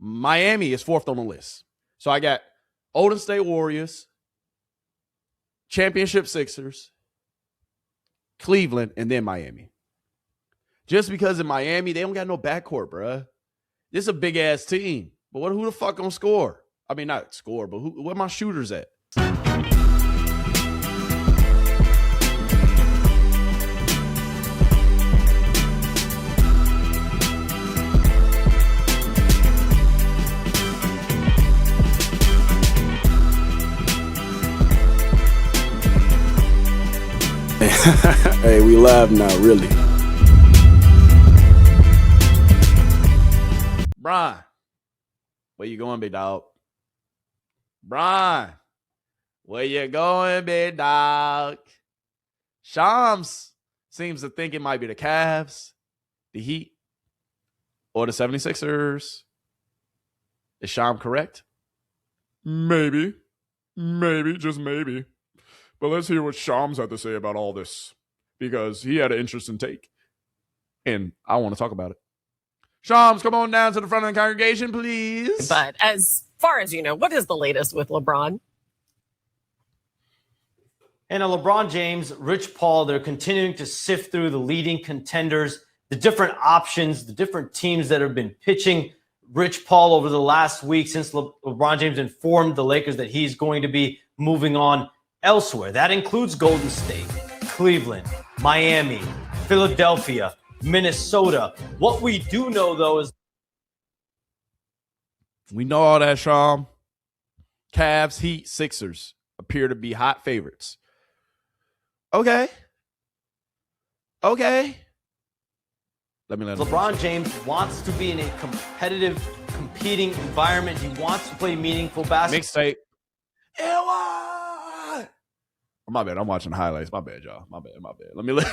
Miami is fourth on the list. So I got Golden State Warriors, Championship Sixers, Cleveland, and then Miami. Just because in Miami, they don't got no backcourt, bruh. This is a big-ass team. But who the fuck gonna score? I mean, not score, but where my shooters at? Hey, we live now, really. Brian, where you going, big dog? Brian, where you going, big dog? Shams seems to think it might be the Cavs, the Heat, or the 76ers. Is Sham correct? Maybe, just maybe. But let's hear what Shams had to say about all this, because he had an interesting take, and I want to talk about it. Shams, come on down to the front of the congregation, please. But as far as you know, what is the latest with LeBron? And LeBron James, Rich Paul, they're continuing to sift through the leading contenders, the different options, the different teams that have been pitching Rich Paul over the last week since LeBron James informed the Lakers that he's going to be moving on elsewhere. That includes Golden State, Cleveland, Miami, Philadelphia, Minnesota. What we do know, though, is we know all that, Sham. Cavs, Heat, Sixers appear to be hot favorites. Okay. LeBron James wants to be in a competitive, competing environment. He wants to play meaningful basketball. Mixtape. My bad. I'm watching highlights. My bad, y'all. My bad. Let me look.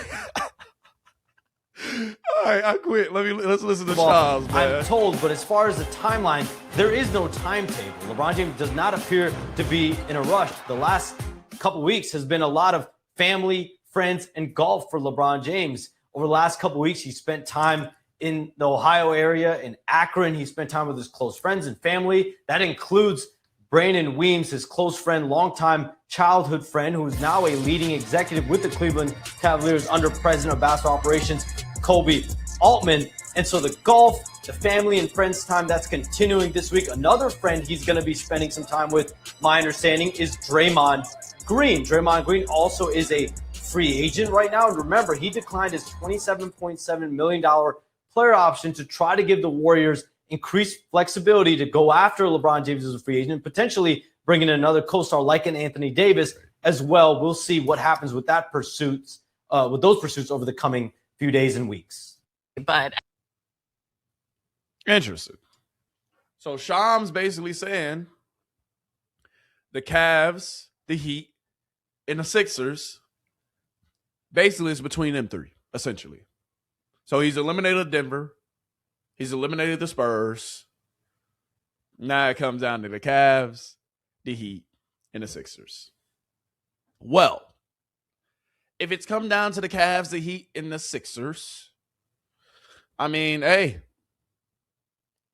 All right, I quit. Let's listen to Charles, man. I'm told, but as far as the timeline, there is no timetable. LeBron James does not appear to be in a rush. The last couple weeks has been a lot of family, friends, and golf for LeBron James. Over the last couple weeks, he spent time in the Ohio area, in Akron. He spent time with his close friends and family. That includes Brandon Weems, his close friend, longtime childhood friend, who is now a leading executive with the Cleveland Cavaliers under president of basketball operations, Kobe Altman. And so the golf, the family and friends time, that's continuing this week. Another friend he's going to be spending some time with, my understanding, is Draymond Green. Draymond Green also is a free agent right now. And remember, he declined his $27.7 million player option to try to give the Warriors increased flexibility to go after LeBron James as a free agent, potentially bringing in another co-star like an Anthony Davis as well. We'll see what happens with that pursuits, with those pursuits over the coming few days and weeks. But interesting. So Sham's basically saying the Cavs, the Heat, and the Sixers basically is between them three, essentially. So he's eliminated Denver. He's eliminated the Spurs. Now it comes down to the Cavs, the Heat, and the Sixers. Well, if it's come down to the Cavs, the Heat, and the Sixers, I mean, hey,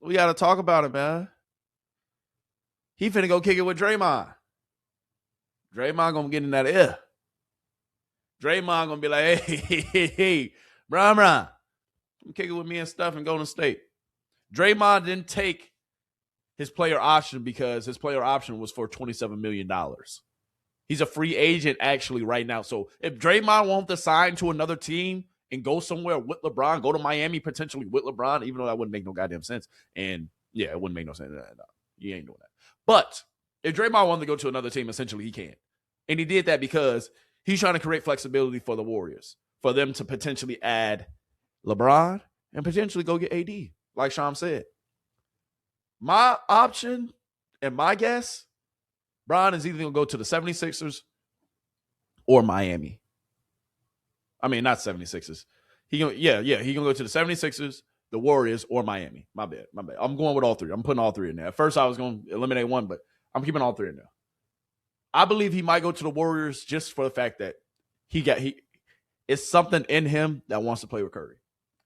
we got to talk about it, man. He finna go kick it with Draymond. Draymond gonna get in that ear. Draymond gonna be like, hey, Bron, come kick it with me and stuff and Golden State. Draymond didn't take his player option because his player option was for $27 million. He's a free agent actually right now. So if Draymond wants to sign to another team and go somewhere with LeBron, go to Miami potentially with LeBron, even though that wouldn't make no goddamn sense. And yeah, it wouldn't make no sense. No, you ain't doing that. But if Draymond wanted to go to another team, essentially he can. And he did that because he's trying to create flexibility for the Warriors, for them to potentially add LeBron and potentially go get AD, like Sham said. My option and my guess, Bron is either going to go to the 76ers or Miami. I mean, not 76ers. He going to go to the 76ers, the Warriors, or Miami. My bad. I'm going with all three. I'm putting all three in there. At first, I was going to eliminate one, but I'm keeping all three in there. I believe he might go to the Warriors just for the fact that it's something in him that wants to play with Curry.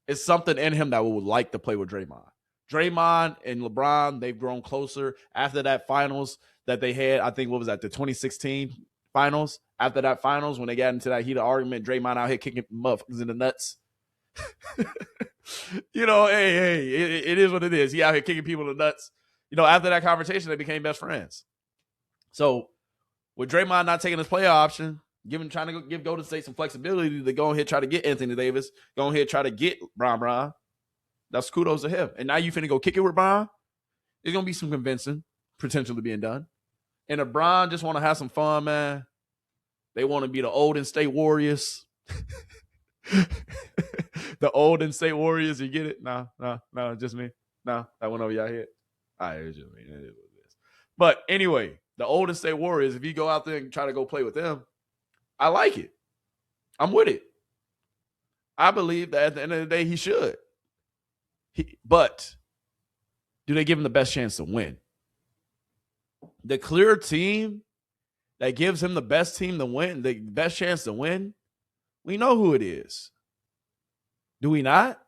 It's something in him that would like to play with Draymond. Draymond and LeBron, they've grown closer after that finals that they had. I think, what was that, the 2016 finals? After that finals, when they got into that heated argument, Draymond out here kicking motherfuckers in the nuts. Hey, it is what it is. He out here kicking people in the nuts. After that conversation, they became best friends. So with Draymond not taking his player option, trying to give Golden State some flexibility to go ahead try to get Anthony Davis, go ahead try to get Bron. That's kudos to him. And now you finna go kick it with Bron. There's gonna be some convincing potentially being done. And if Bron just want to have some fun, man, they want to be the Golden State Warriors. The Golden State Warriors, you get it? No, just me. No, that went over your head. All right, it's just me. It is what it is. But anyway, the Golden State Warriors, if you go out there and try to go play with them, I like it. I'm with it. I believe that at the end of the day, he should. But do they give him the best chance to win? The clear team that gives him the best team to win, the best chance to win, we know who it is. Do we not?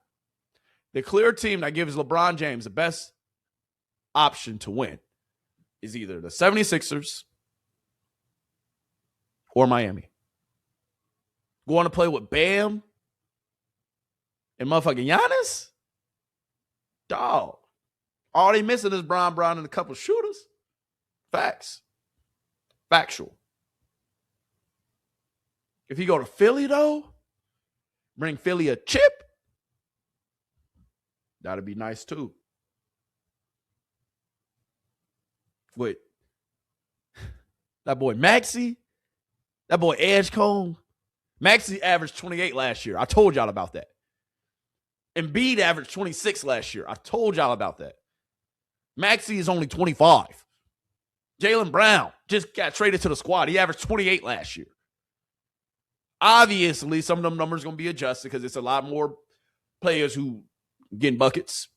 The clear team that gives LeBron James the best option to win is either the 76ers or Miami. Going to play with Bam and motherfucking Giannis? Dog. All they missing is Bron and a couple shooters. Facts. Factual. If you go to Philly, though, bring Philly a chip, that'd be nice, too. With that boy Maxey, that boy Edgecombe. Maxey averaged 28 last year. I told y'all about that. Embiid averaged 26 last year. I told y'all about that. Maxey is only 25. Jaylen Brown just got traded to the squad. He averaged 28 last year. Obviously, some of them numbers are going to be adjusted because it's a lot more players who getting buckets.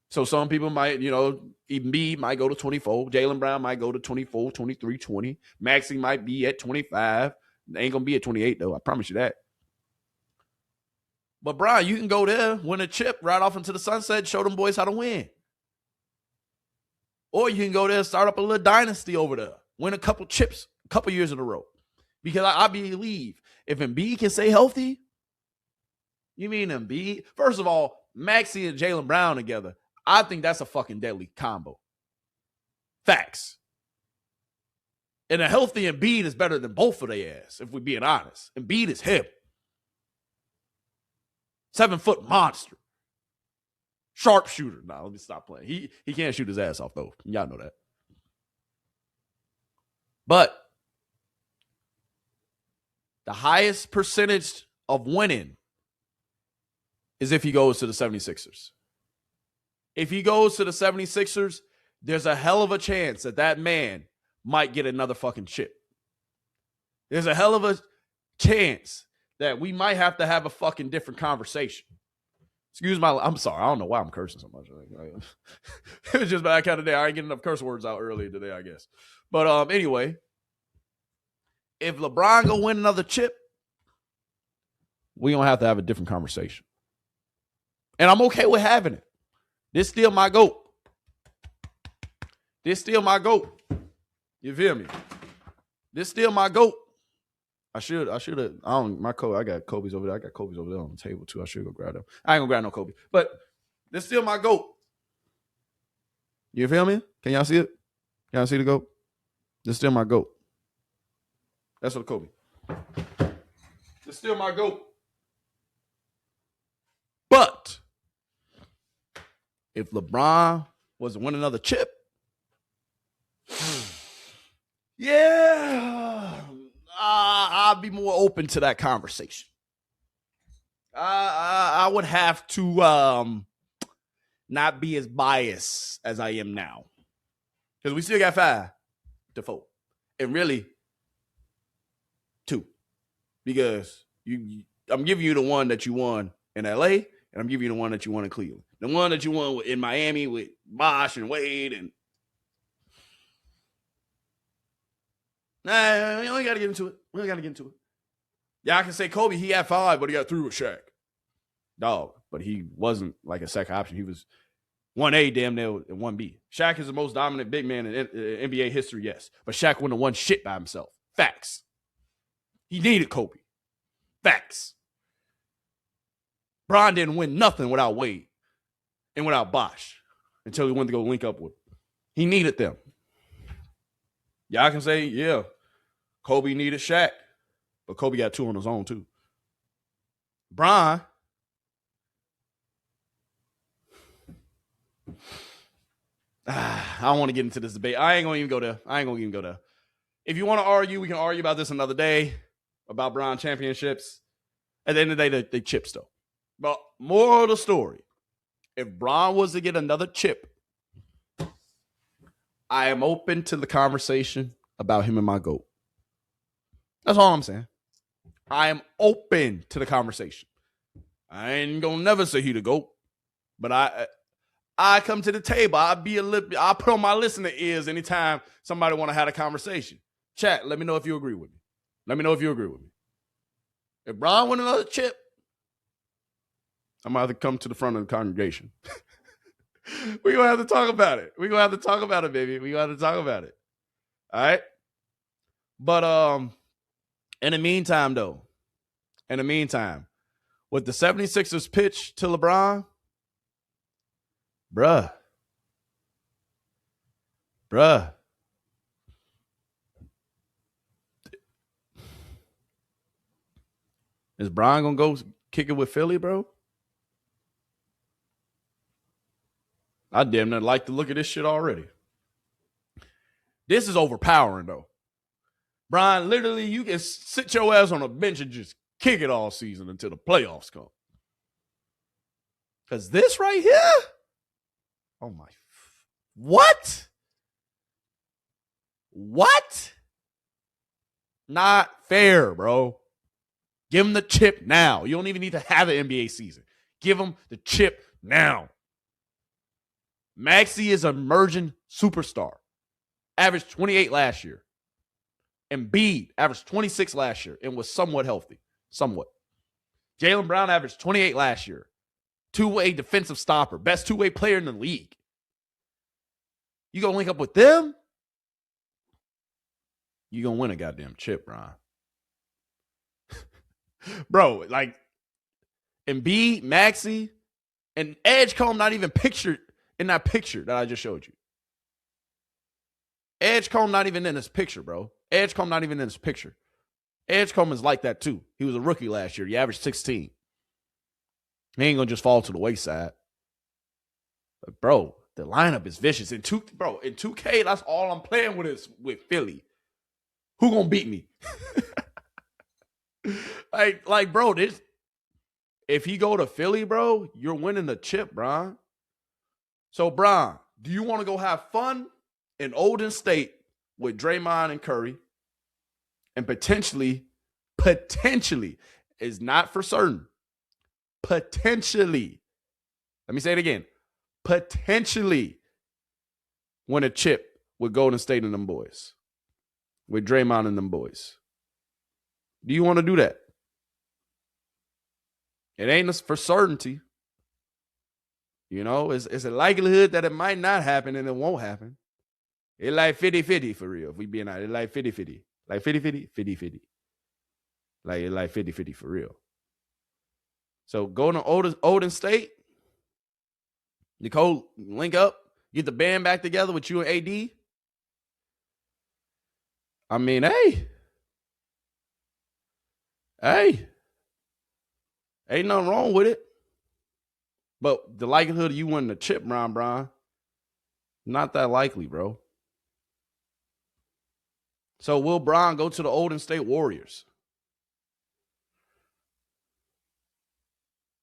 So some people might, Embiid might go to 24. Jaylen Brown might go to 24, 23, 20. Maxey might be at 25. They ain't going to be at 28, though. I promise you that. But, Brian, you can go there, win a chip, right off into the sunset, show them boys how to win. Or you can go there and start up a little dynasty over there. Win a couple chips, a couple years in a row. Because I believe if Embiid can stay healthy, you mean Embiid? First of all, Maxey and Jaylen Brown together, I think that's a fucking deadly combo. Facts. And a healthy Embiid is better than both of their ass, if we're being honest. Embiid is him. 7-foot monster. Sharpshooter. Nah, let me stop playing. He can't shoot his ass off, though. Y'all know that. But the highest percentage of winning is if he goes to the 76ers. If he goes to the 76ers, there's a hell of a chance that man might get another fucking chip. There's a hell of a chance that we might have to have a fucking different conversation. I'm sorry. I don't know why I'm cursing so much. It was just that kind of day. I ain't getting enough curse words out earlier today, I guess. But anyway, if LeBron go win another chip, we gonna have to have a different conversation. And I'm okay with having it. This still my GOAT. You feel me? This still my GOAT. I should have. I got Kobe's over there. I got Kobe's over there on the table too. I should go grab them. I ain't gonna grab no Kobe. But this still my GOAT. You feel me? Can y'all see it? Can y'all see the GOAT? This still my GOAT. That's what Kobe. It's still my GOAT. But if LeBron was to win another chip, yeah, I'd be more open to that conversation. I would have to not be as biased as I am now. Because we still got 5 to 4. And really, 2. Because I'm giving you the one that you won in LA, and I'm giving you the one that you won in Cleveland. The one that you won in Miami with Bosh and Wade. And nah, we only got to get into it. Yeah, I can say Kobe, he had 5, but he got 3 with Shaq. Dog, but he wasn't like a second option. 1A damn near and 1B. Shaq is the most dominant big man in NBA history, yes. But Shaq wouldn't have won shit by himself. Facts. He needed Kobe. Facts. Bron didn't win nothing without Wade and without Bosh until he went to go link up with him. He needed them. Y'all can say, yeah, Kobe needed Shaq, but Kobe got 2 on his own too. Bron, I don't want to get into this debate. I ain't gonna even go there. If you want to argue, we can argue about this another day about Bron championships. At the end of the day, they chips though. But moral of the story: if Bron was to get another chip, I am open to the conversation about him and my GOAT. That's all I'm saying. I am open to the conversation. I ain't gonna never say he the GOAT, but I come to the table. I'll put on my listening ears anytime somebody want to have a conversation. Chat, let me know if you agree with me. If Bron win another chip, I'm gonna have to come to the front of the congregation. We're gonna have to talk about it. Baby. We're gonna have to talk about it. All right. But in the meantime, with the 76ers pitch to LeBron, bruh. Is Bron gonna go kick it with Philly, bro? I damn near like to look at this shit already. This is overpowering, though. Bron, literally, you can sit your ass on a bench and just kick it all season until the playoffs come. Because this right here, oh my, what? Not fair, bro. Give him the chip now. You don't even need to have an NBA season. Give him the chip now. Maxey is an emerging superstar. Averaged 28 last year. Embiid averaged 26 last year and was somewhat healthy. Somewhat. Jaylen Brown averaged 28 last year. Two-way defensive stopper. Best two-way player in the league. You gonna link up with them? You gonna win a goddamn chip, Ron. Bro, like Embiid, Maxey, and Edgecombe not even pictured in that picture that I just showed you. Edgecombe not even in this picture, bro. Edgecombe not even in this picture. Edgecombe is like that too. He was a rookie last year. He averaged 16. He ain't gonna just fall to the wayside. But bro, the lineup is vicious. In 2K, that's all I'm playing with is with Philly. Who gonna beat me? like, bro, this. If he go to Philly, bro, you're winning the chip, Bron. So, Bron, do you want to go have fun in Golden State with Draymond and Curry, and potentially, is not for certain, potentially, let me say it again, potentially win a chip with Golden State and them boys, with Draymond and them boys? Do you want to do that? It ain't for certainty. You know, it's a likelihood that it might not happen and it won't happen. It's like 50-50 for real. If we being out, it's like 50-50. Like 50-50, 50-50. Like it's like 50-50 for real. So go to Golden State. Nicole, link up. Get the band back together with you and AD. I mean, hey. Ain't nothing wrong with it. But the likelihood of you winning the chip, Bron, not that likely, bro. So will Bron go to the Golden State Warriors?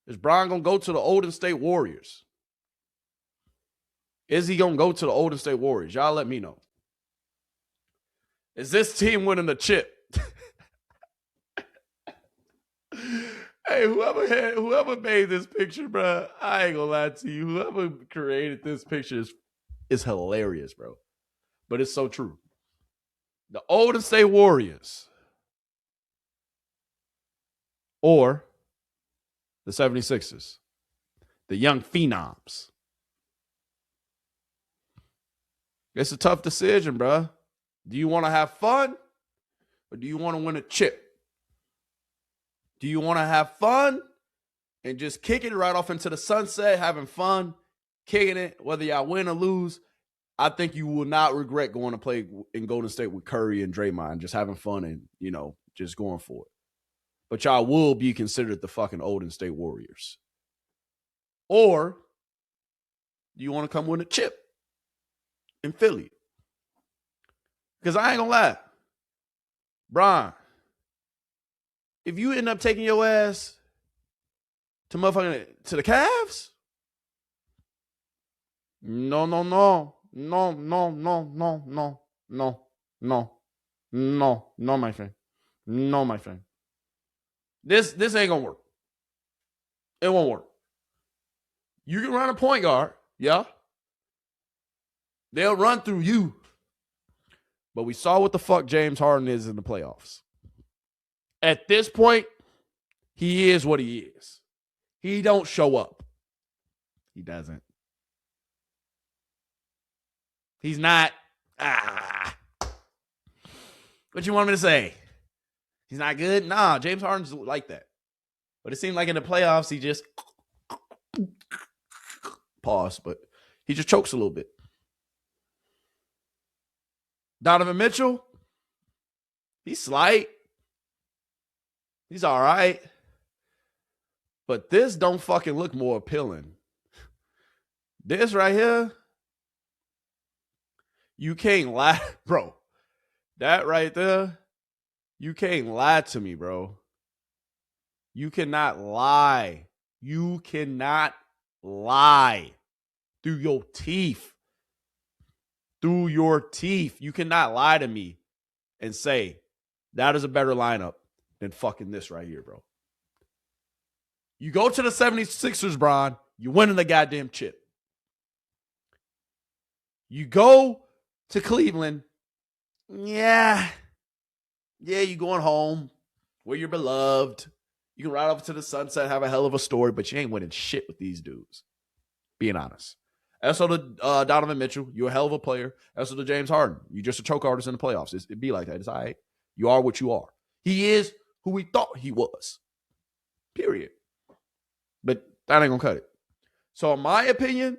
Is Bron going to go to the Golden State Warriors? Is he going to go to the Golden State Warriors? Y'all let me know. Is this team winning the chip? Hey, whoever made this picture, bro, I ain't gonna lie to you. Whoever created this picture is hilarious, bro. But it's so true. The Golden State Warriors or the 76ers, the young phenoms. It's a tough decision, bro. Do you want to have fun or do you want to win a chip? Do you want to have fun and just kick it right off into the sunset, having fun, kicking it, whether y'all win or lose? I think you will not regret going to play in Golden State with Curry and Draymond, just having fun and, just going for it. But y'all will be considered the fucking Golden State Warriors. Or do you want to come win a chip in Philly? Because I ain't going to lie. Bron, if you end up taking your ass to the Cavs, no, my friend. No, my friend. This ain't gonna work. It won't work. You can run a point guard, yeah. They'll run through you. But we saw what the fuck James Harden is in the playoffs. At this point, he is what he is. He don't show up. He doesn't. He's not. What you want me to say? He's not good? Nah, James Harden's like that. But it seemed like in the playoffs, he just pause, but he just chokes a little bit. Donovan Mitchell, he's slight. He's all right. But this don't fucking look more appealing. This right here, you can't lie, bro. That right there, you can't lie to me, bro. You cannot lie. You cannot lie through your teeth. Through your teeth. You cannot lie to me and say that is a better lineup than fucking this right here, bro. You go to the 76ers, Bron, you winning the goddamn chip. You go to Cleveland, yeah, you going home where you're beloved. You can ride off to the sunset, have a hell of a story, but you ain't winning shit with these dudes. Being honest. As for the Donovan Mitchell, you're a hell of a player. As for the James Harden, you're just a choke artist in the playoffs. It'd be like that. It's all right. You are what you are. He is who we thought he was. Period. But that ain't gonna cut it. So in my opinion,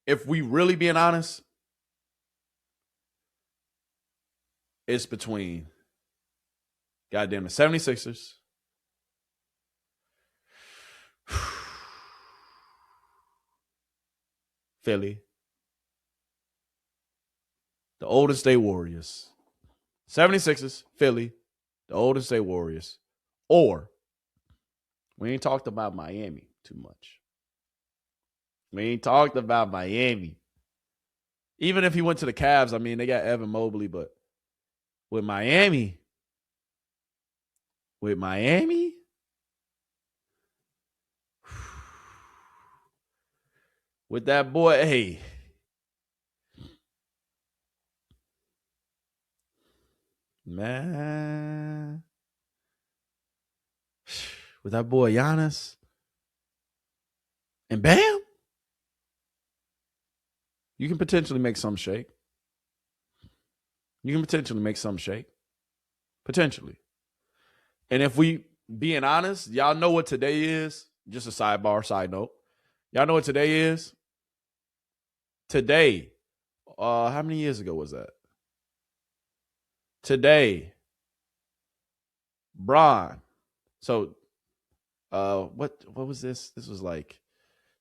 if we really being honest, it's between goddamn the 76ers, Philly, the Golden State Warriors, 76ers, Philly, the Golden State Warriors, or we ain't talked about Miami too much. We ain't talked about Miami. Even if he went to the Cavs, I mean, they got Evan Mobley, but with Miami, with that boy, hey, man, with that boy Giannis and Bam, you can potentially make some shake. Potentially. And if we being honest, y'all know what today is. Just a side note. Y'all know what today is? Today, how many years ago was that? Today, Bron. So, what was this? This was like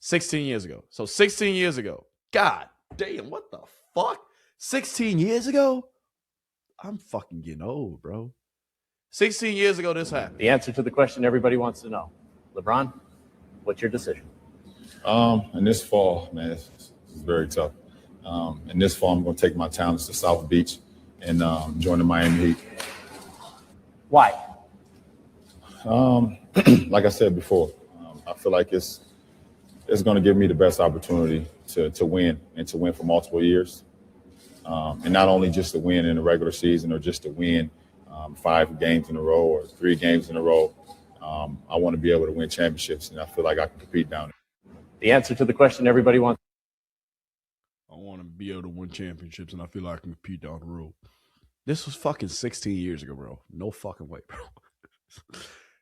16 years ago. So 16 years ago. God damn, what the fuck? 16 years ago? I'm fucking getting old, bro. 16 years ago, this happened. The answer to the question everybody wants to know. LeBron, what's your decision? In this fall, man, it's very tough. In this fall, I'm going to take my talents to South Beach and join the Miami Heat. Why? Like I said before, I feel like it's going to give me the best opportunity to win and to win for multiple years. And not only just to win in the regular season or just to win 5 games in a row or 3 games in a row. I want to be able to win championships, and I feel like I can compete down there. The answer to the question everybody wants. I want to to be able to win championships, and I feel like I can compete down the road. This was fucking 16 years ago, bro. No fucking way, bro.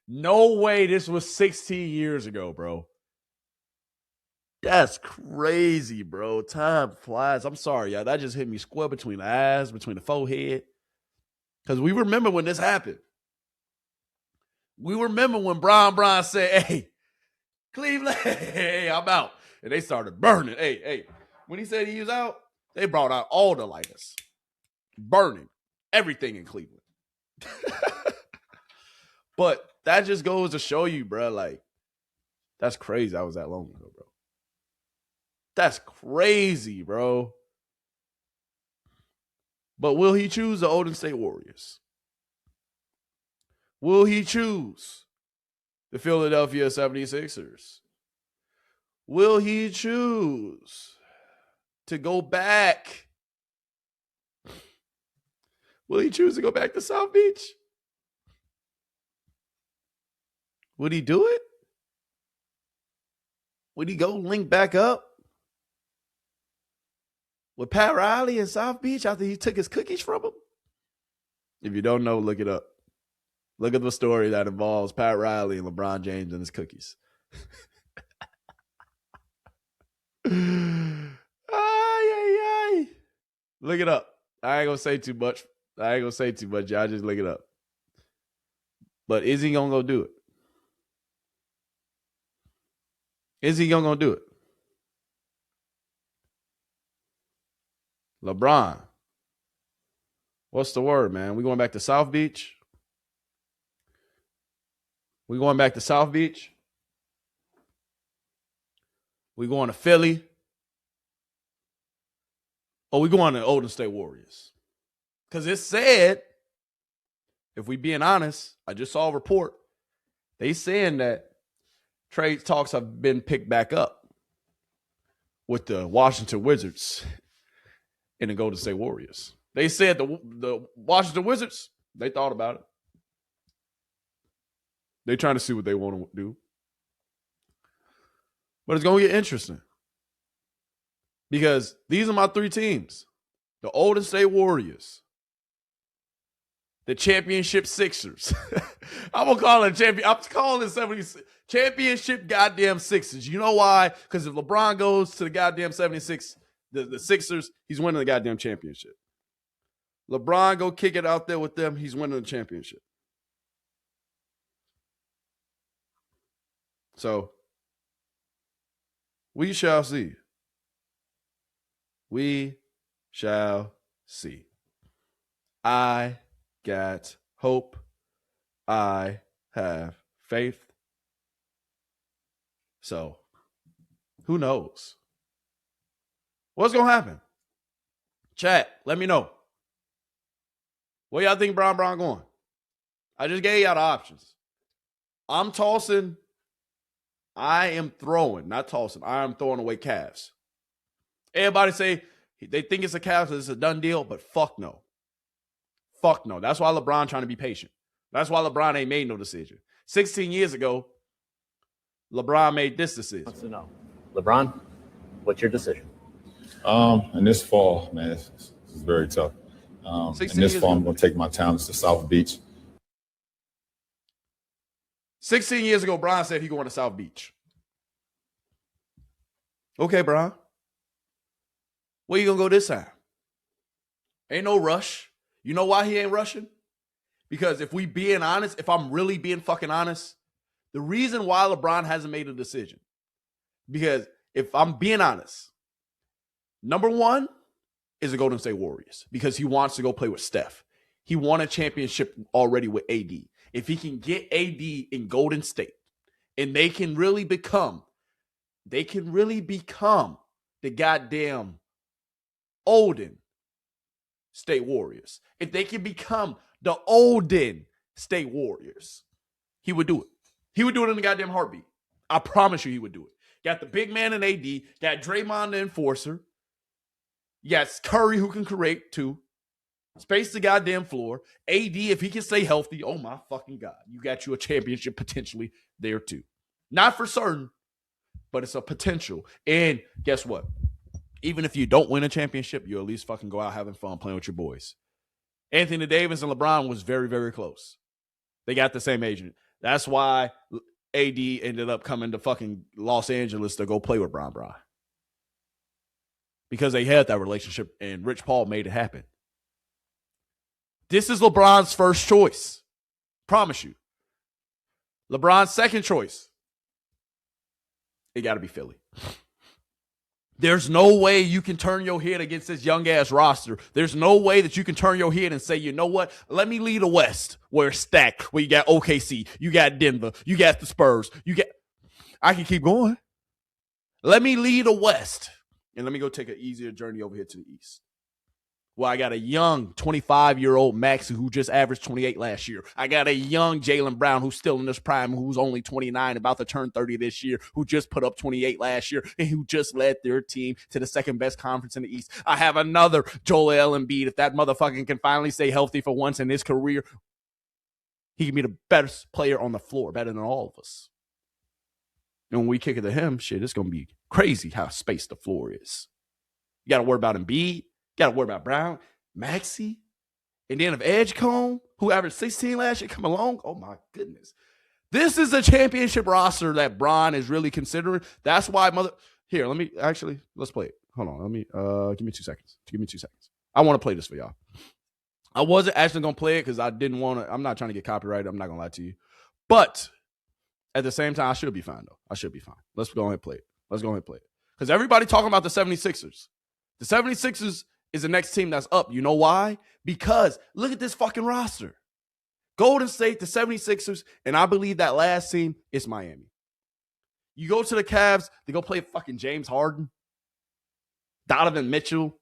No way this was 16 years ago, bro. That's crazy, bro. Time flies. I'm sorry, y'all. That just hit me square between the eyes, between the forehead. Because we remember when this happened. We remember when Brian said, hey, Cleveland, hey, I'm out. And they started burning. Hey. When he said he was out, they brought out all the lighters. Burning everything in Cleveland. But that just goes to show you, bro, like, that's crazy. That was that long ago, bro. That's crazy, bro. But will he choose the Golden State Warriors? Will he choose the Philadelphia 76ers? Will he choose to go back? Will he choose to go back to South Beach? Would he do it? Would he go link back up with Pat Riley in South Beach after he took his cookies from him? If you don't know, look it up. Look at the story that involves Pat Riley and LeBron James and his cookies. Ay. Look it up. I ain't gonna say too much. Y'all just look it up. But is he gonna go do it? Is he gonna do it? LeBron. What's the word, man? We going back to South Beach? We going back to South Beach? We going to Philly? Or we going to the Golden State Warriors? Because it said, if we being honest, I just saw a report. They saying that trade talks have been picked back up with the Washington Wizards and the Golden State Warriors. They said the Washington Wizards, they thought about it. They're trying to see what they want to do. But it's going to get interesting. Because these are my three teams. The Golden State Warriors. The championship Sixers. I'm going to call it champion. I'm calling it championship goddamn Sixers. You know why? Because if LeBron goes to the goddamn 76, the Sixers, he's winning the goddamn championship. LeBron go kick it out there with them, he's winning the championship. So, we shall see. We shall see. I got hope. I have faith. So, who knows? What's going to happen? Chat, let me know. Where y'all think Bron going? I just gave y'all the options. I'm tossing. I am throwing, not tossing. I am throwing away Cavs. Everybody say they think it's a Cavs, it's a done deal, but fuck no. Fuck no. That's why LeBron trying to be patient. That's why LeBron ain't made no decision. 16 years ago, LeBron made this decision. Wants to know, LeBron, what's your decision? In this fall, man, it's very tough. In this fall, I'm going to take my talents to South Beach. 16 years ago, Bron said he going to South Beach. Okay, Bron. Where you going to go this time? Ain't no rush. You know why he ain't rushing? Because if we being honest, if I'm really being fucking honest, the reason why LeBron hasn't made a decision, because if I'm being honest, number one is the Golden State Warriors because he wants to go play with Steph. He won a championship already with AD. If he can get AD in Golden State and they can really become the goddamn Olden State Warriors. If they can become the Olden State Warriors, he would do it. He would do it in a goddamn heartbeat. I promise you he would do it. Got the big man in AD, got Draymond the enforcer. You got Curry who can create too. Space the goddamn floor. AD, if he can stay healthy, oh my fucking God. You got you a championship potentially there too. Not for certain, but it's a potential. And guess what? Even if you don't win a championship, you at least fucking go out having fun playing with your boys. Anthony Davis and LeBron was very, very close. They got the same agent. That's why AD ended up coming to fucking Los Angeles to go play with Bron. Because they had that relationship, and Rich Paul made it happen. This is LeBron's first choice. Promise you. LeBron's second choice. It got to be Philly. There's no way you can turn your head against this young-ass roster. There's no way that you can turn your head and say, you know what? Let me lead the West where it's stacked, where you got OKC, you got Denver, you got the Spurs, I can keep going. Let me lead the West. And let me go take an easier journey over here to the East. Well, I got a young 25-year-old Maxey who just averaged 28 last year. I got a young Jaylen Brown who's still in his prime, who's only 29, about to turn 30 this year, who just put up 28 last year, and who just led their team to the second best conference in the East. I have another Joel Embiid. If that motherfucker can finally stay healthy for once in his career, he can be the best player on the floor, better than all of us. And when we kick it to him, shit, it's going to be crazy how spaced the floor is. You got to worry about Embiid. Got to worry about Brown, Maxey, and then if Edgecombe, who averaged 16 last year, come along, oh my goodness. This is a championship roster that Bron is really considering. That's why here, let's play it. Hold on, give me 2 seconds. I want to play this for y'all. I wasn't actually going to play it because I didn't want to. I'm not trying to get copyrighted. I'm not going to lie to you. But at the same time, I should be fine, though. I should be fine. Let's go ahead and play it. Because everybody talking about the 76ers. The 76ers is the next team that's up. You know why? Because look at this fucking roster. Golden State, the 76ers, and I believe that last team is Miami. You go to the Cavs, they go play fucking James Harden, Donovan Mitchell.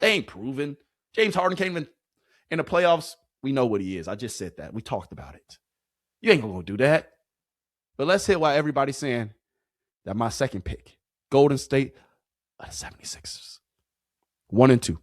They ain't proven. James Harden came in the playoffs. We know what he is. I just said that. We talked about it. You ain't going to do that. But let's hit why everybody's saying that my second pick, Golden State, are the 76ers. 1 and 2.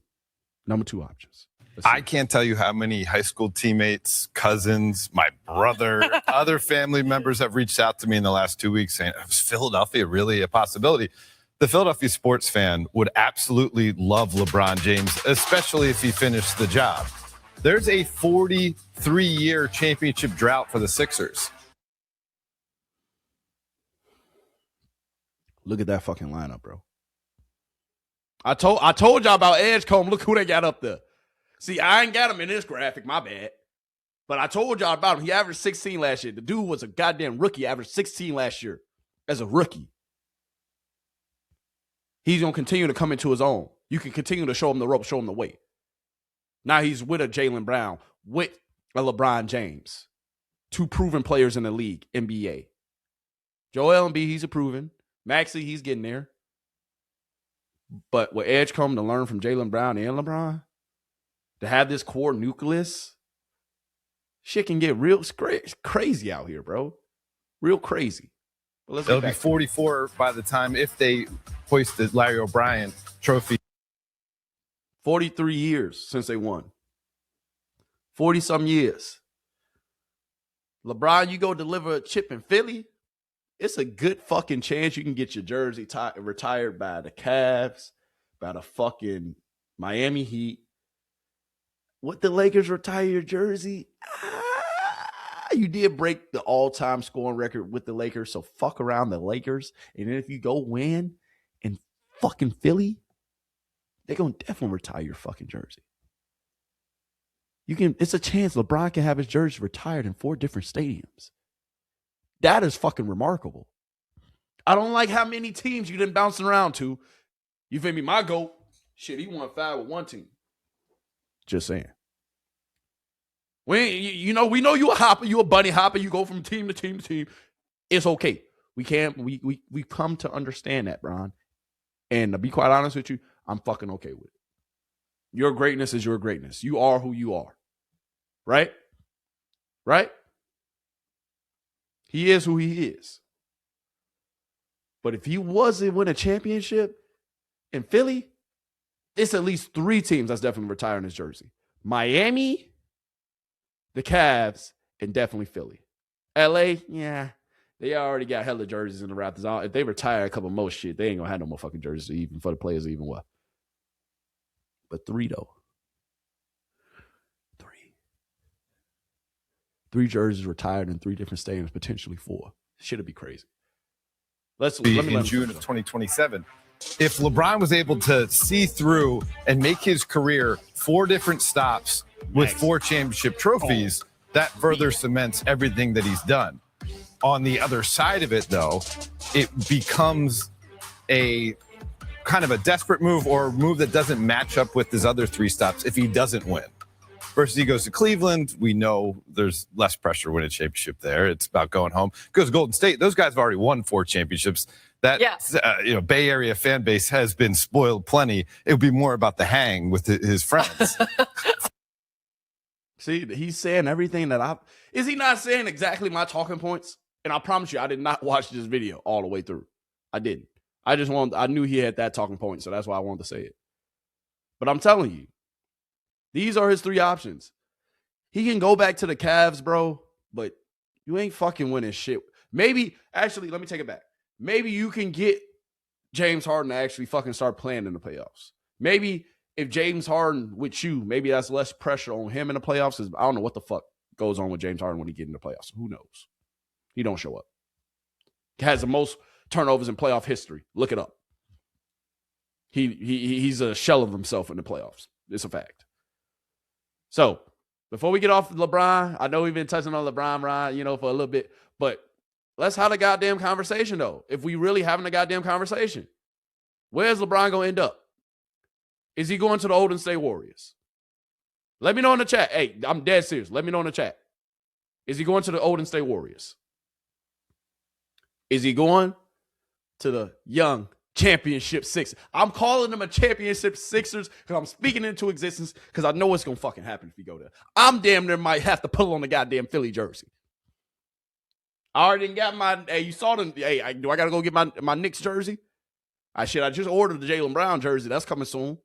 Number 2 options. I can't tell you how many high school teammates, cousins, my brother, other family members have reached out to me in the last 2 weeks saying, is Philadelphia really a possibility? The Philadelphia sports fan would absolutely love LeBron James, especially if he finished the job. There's a 43-year championship drought for the Sixers. Look at that fucking lineup, bro. I told y'all about Edgecombe. Look who they got up there. See, I ain't got him in this graphic. My bad. But I told y'all about him. He averaged 16 last year. The dude was a goddamn rookie. Averaged 16 last year as a rookie. He's going to continue to come into his own. You can continue to show him the rope, show him the way. Now he's with a Jaylen Brown, with a LeBron James. 2 proven players in the league, NBA. Joel Embiid, he's a proven. Maxey, he's getting there. But with Edgecombe to learn from Jaylen Brown and LeBron, to have this core nucleus, shit can get real crazy out here, bro. Real crazy. They'll be 44 by the time if they hoist the Larry O'Brien trophy. 43 years since they won. 40-some years. LeBron, you go deliver a chip in Philly, it's a good fucking chance you can get your jersey retired by the Cavs, by the fucking Miami Heat. Would the Lakers retire your jersey? You did break the all-time scoring record with the Lakers, so fuck around the Lakers. And then if you go win in fucking Philly, they're going to definitely retire your fucking jersey. It's a chance LeBron can have his jersey retired in 4 different stadiums. That is fucking remarkable. I don't like how many teams you done bouncing around to. You feel me? My GOAT, shit, he won 5 with 1 team. Just saying. We know you a hopper, you a bunny hopper, you go from team to team to team. It's okay. We come to understand that, Bron. And to be quite honest with you, I'm fucking okay with it. Your greatness is your greatness. You are who you are. Right? Right? He is who he is. But if he wasn't win a championship in Philly, it's at least 3 teams that's definitely retiring his jersey. Miami, the Cavs, and definitely Philly. LA, yeah, They already got hella jerseys in the Raptors. If they retire a couple more shit, they ain't gonna have no more fucking jerseys even for the players even what. But 3 though. 3 jerseys retired in 3 different stadiums, potentially 4. Shit'd be crazy. Let me in June of 2027. If LeBron was able to see through and make his career 4 different stops with 4 championship trophies, that further cements everything that he's done. On the other side of it, though, it becomes a kind of a desperate move or a move that doesn't match up with his other 3 stops if he doesn't win. Versus he goes to Cleveland, we know there's less pressure to win a championship there. It's about going home. Goes to Golden State. Those guys have already won 4 championships. That Bay Area fan base has been spoiled plenty. It would be more about the hang with his friends. See, he's saying everything that is he not saying exactly my talking points? And I promise you, I did not watch this video all the way through. I didn't. I knew he had that talking point, so that's why I wanted to say it. But I'm telling you, these are his 3 options. He can go back to the Cavs, bro, but you ain't fucking winning shit. Maybe, actually, let me take it back. Maybe you can get James Harden to actually fucking start playing in the playoffs. Maybe if James Harden with you, maybe that's less pressure on him in the playoffs. I don't know what the fuck goes on with James Harden when he get in the playoffs. Who knows? He don't show up. He has the most turnovers in playoff history. Look it up. He's a shell of himself in the playoffs. It's a fact. So, before we get off LeBron, I know we've been touching on LeBron, Ryan, for a little bit, but let's have a goddamn conversation, though. If we really having a goddamn conversation, where's LeBron going to end up? Is he going to the Golden State Warriors? Let me know in the chat. Hey, I'm dead serious. Let me know in the chat. Is he going to the Golden State Warriors? Is he going to the young championship Sixers? I'm calling them a championship Sixers because I'm speaking into existence because I know what's going to fucking happen if you go there. I'm damn near might have to pull on the goddamn Philly jersey. I already got my, hey, you saw them. Hey, do I got to go get my Knicks jersey? I just ordered the Jaylen Brown jersey. That's coming soon.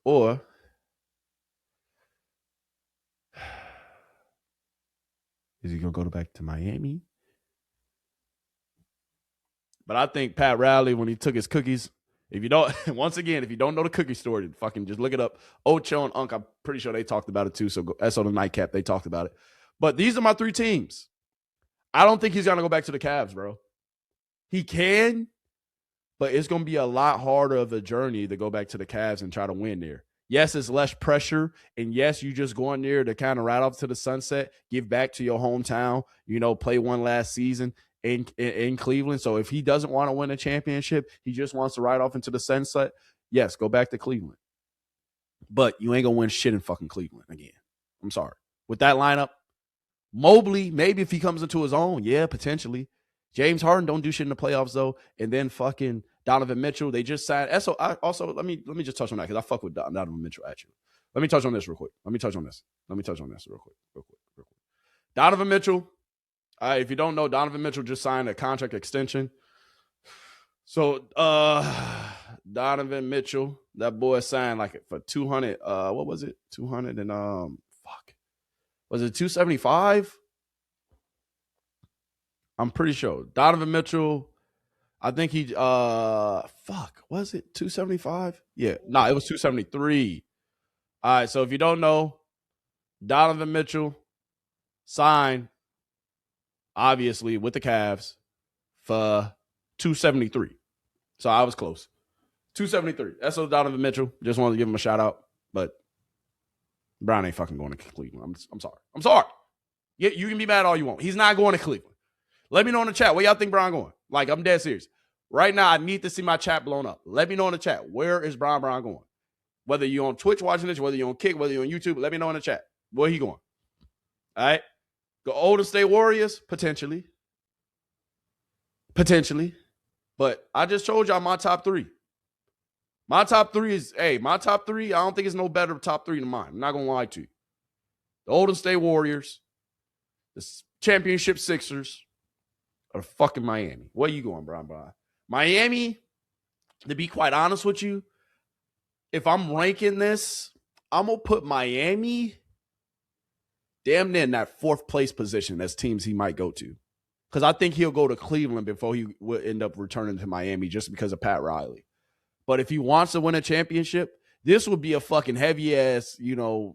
Or is he going to go back to Miami? But I think Pat Riley, when he took his cookies, if you don't know the cookie story, fucking just look it up. Ocho and Unc, I'm pretty sure they talked about it too. So that's on the nightcap. They talked about it. But these are my 3 teams. I don't think he's going to go back to the Cavs, bro. He can, but it's going to be a lot harder of a journey to go back to the Cavs and try to win there. Yes, it's less pressure. And yes, you just going there to kind of ride off to the sunset, give back to your hometown, play one last season in Cleveland. So if he doesn't want to win a championship, he just wants to ride off into the sunset, yes, go back to Cleveland. But you ain't going to win shit in fucking Cleveland again. I'm sorry. With that lineup, Mobley, maybe if he comes into his own, yeah, potentially. James Harden don't do shit in the playoffs, though. And then fucking Donovan Mitchell, they just signed. So let me just touch on that because I fuck with Donovan Mitchell, actually. Let me touch on this real quick. Donovan Mitchell, if you don't know, Donovan Mitchell just signed a contract extension. So Donovan Mitchell, that boy signed like for 200. What was it? 200 and was it 275? I'm pretty sure. Donovan Mitchell, I think he was it 275? Yeah. No, it was 273. All right, so if you don't know, Donovan Mitchell signed obviously with the Cavs for 273. So I was close. 273. That's what Donovan Mitchell. Just wanted to give him a shout out, but Brown ain't fucking going to Cleveland. I'm sorry. I'm sorry. You can be mad all you want. He's not going to Cleveland. Let me know in the chat where y'all think Brown going. Like, I'm dead serious. Right now, I need to see my chat blown up. Let me know in the chat. Where is Brown going? Whether you're on Twitch watching this, whether you're on Kick, whether you're on YouTube, let me know in the chat. Where he going? All right? Go Golden State Warriors? Potentially. But I just told y'all my top 3. My top 3 is, I don't think it's no better top 3 than mine. I'm not going to lie to you. The Golden State Warriors, the championship Sixers, or fucking Miami. Where you going, Brian? Miami, to be quite honest with you, if I'm ranking this, I'm going to put Miami damn near in that 4th place position as teams he might go to. because I think he'll go to Cleveland before he will end up returning to Miami just because of Pat Riley. But if he wants to win a championship, this would be a fucking heavy ass lineup.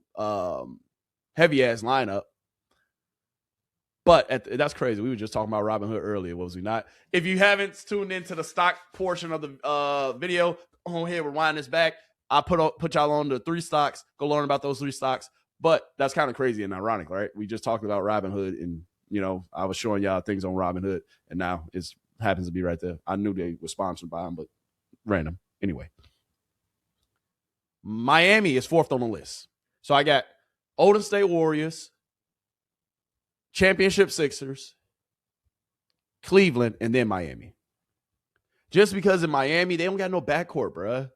But that's crazy. We were just talking about Robin Hood earlier, was we not? If you haven't tuned into the stock portion of the video, go ahead, rewind this back. I put y'all on the 3 stocks. Go learn about those 3 stocks. But that's kind of crazy and ironic, right? We just talked about Robin Hood, and I was showing y'all things on Robin Hood, and now it happens to be right there. I knew they were sponsored by him, but random. Anyway, Miami is 4th on the list. So I got Golden State Warriors, Championship Sixers, Cleveland, and then Miami. Just because in Miami, they don't got no backcourt, bruh.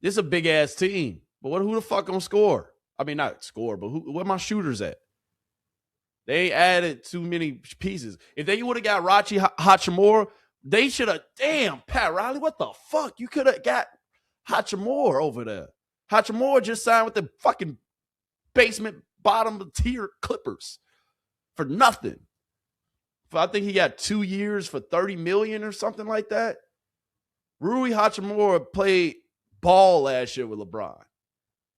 This is a big-ass team. But who the fuck gonna score? I mean, not score, but where my shooters at? They ain't added too many pieces. If they would have got Rachi Hachimura, they should have. Damn, Pat Riley, what the fuck? You could have got Hachimura over there. Hachimura just signed with the fucking basement bottom tier Clippers for nothing. I think he got 2 years for $30 million or something like that. Rui Hachimura played ball last year with LeBron.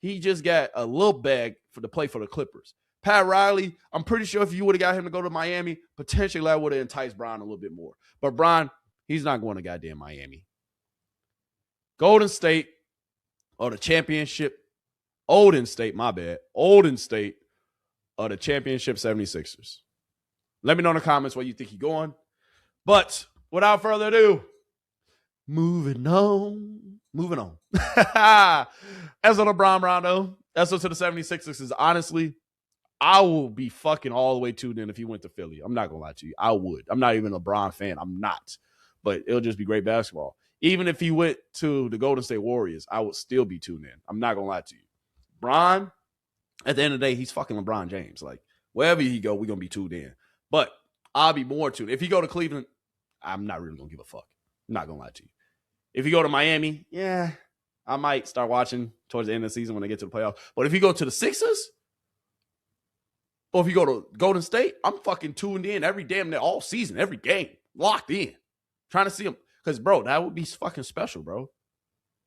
He just got a little bag to play for the Clippers. Pat Riley, I'm pretty sure if you would have got him to go to Miami, potentially that would have enticed Bron a little bit more. But Bron, he's not going to goddamn Miami. Golden State or the championship. Olden State, my bad. Olden State or the championship 76ers. Let me know in the comments where you think he's going. But without further ado, moving on. As a LeBron Rondo, that's up to the 76ers is honestly, I will be fucking all the way tuned in if he went to Philly. I'm not going to lie to you. I would. I'm not even a LeBron fan. I'm not. But it'll just be great basketball. Even if he went to the Golden State Warriors, I would still be tuned in. I'm not going to lie to you. Bron, at the end of the day, he's fucking LeBron James. Like, wherever he go, we're going to be tuned in. But I'll be more tuned. If he go to Cleveland, I'm not really going to give a fuck. I'm not going to lie to you. If you go to Miami, yeah, I might start watching towards the end of the season when they get to the playoffs. But if you go to the Sixers, or if you go to Golden State, I'm fucking tuned in every damn day, all season, every game, locked in, trying to see him. Because, bro, that would be fucking special, bro.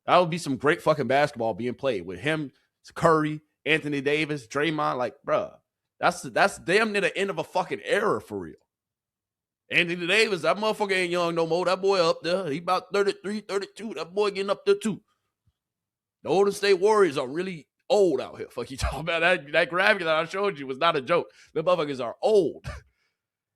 That would be some great fucking basketball being played with him, Curry, Anthony Davis, Draymond. Like, bro, that's damn near the end of a fucking era for real. Anthony Davis, that motherfucker ain't young no more. That boy up there. He about 33, 32. That boy getting up there too. The Golden State Warriors are really old out here. Fuck you talking about that graphic that I showed you was not a joke. The motherfuckers are old.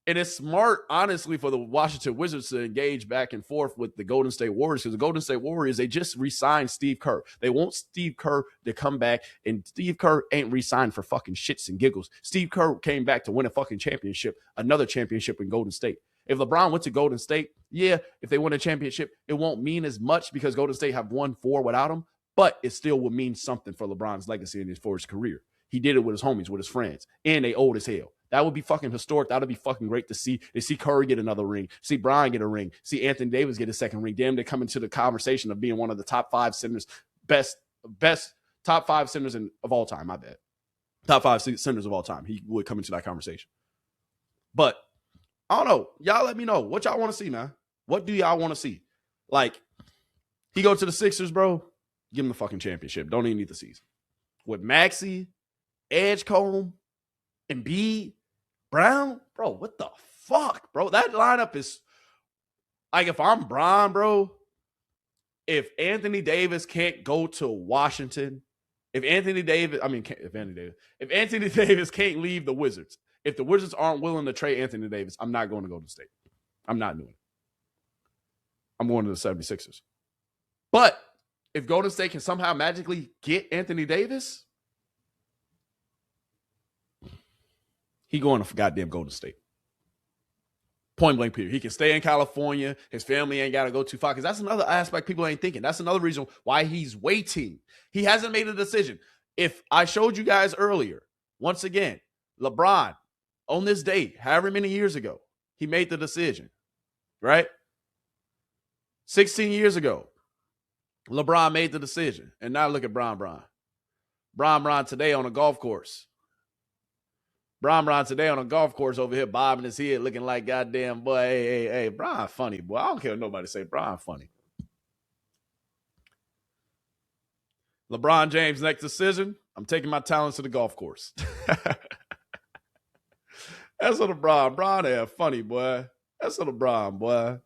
And it's smart, honestly, for the Washington Wizards to engage back and forth with the Golden State Warriors because the Golden State Warriors, they just re-signed Steve Kerr. They want Steve Kerr to come back, and Steve Kerr ain't re-signed for fucking shits and giggles. Steve Kerr came back to win a fucking championship, another championship in Golden State. If LeBron went to Golden State, yeah, if they win a championship, it won't mean as much because Golden State have won 4 without him, but it still would mean something for LeBron's legacy and for his career. He did it with his homies, with his friends, and they old as hell. That would be fucking historic. That would be fucking great to see. To see Curry get another ring, see Brian get a ring, see Anthony Davis get a second ring. Damn, they come into the conversation of being one of the top 5 centers, best top 5 centers of all time. My bad. Top 5 centers of all time. He would come into that conversation. But I don't know. Y'all let me know what y'all want to see, man. What do y'all want to see? Like, he go to the Sixers, bro. Give him the fucking championship. Don't even need the season. With Maxey, Edgecombe, Embiid, Brown, bro, what the fuck, bro? That lineup is like, if I'm Bron, bro, if Anthony Davis can't go to Washington, if Anthony Davis can't leave the Wizards, if the Wizards aren't willing to trade Anthony Davis, I'm not going to Golden State. I'm not doing it. I'm going to the 76ers. But if Golden State can somehow magically get Anthony Davis, he going to goddamn Golden State. Point blank period. He can stay in California. His family ain't got to go too far. Because that's another aspect people ain't thinking. That's another reason why he's waiting. He hasn't made a decision. If I showed you guys earlier, once again, LeBron, on this date, however many years ago, he made the decision, right? 16 years ago, LeBron made the decision. And now look at Bron today on a golf course. Bron today on a golf course over here bobbing his head looking like goddamn boy. Hey, Bron funny, boy. I don't care what nobody say. Bron funny. LeBron James next decision. I'm taking my talents to the golf course. That's what LeBron. Bron there funny, boy. That's what LeBron, boy.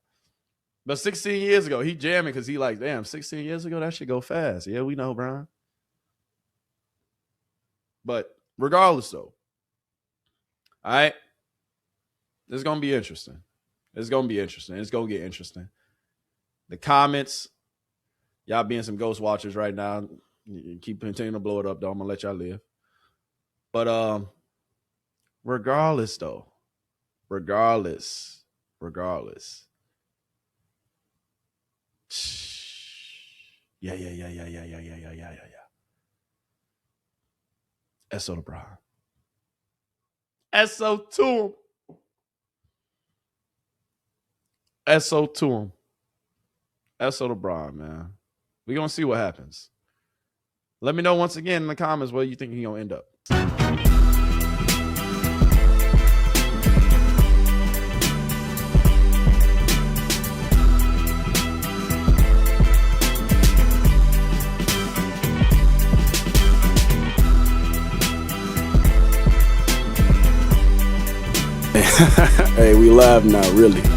But 16 years ago, he jamming because he like, damn, 16 years ago, that shit go fast. Yeah, we know, Bron. But regardless, though, all right, this is going to be interesting. It's going to be interesting. It's going to get interesting. The comments, y'all being some ghost watchers right now. You keep continuing to blow it up, though. I'm going to let y'all live. But regardless, though, regardless. Yeah. SO LeBron. SO to him. SO to him. SO LeBron, man. We're going to see what happens. Let me know once again in the comments where you think he's going to end up. Hey, we live now, really.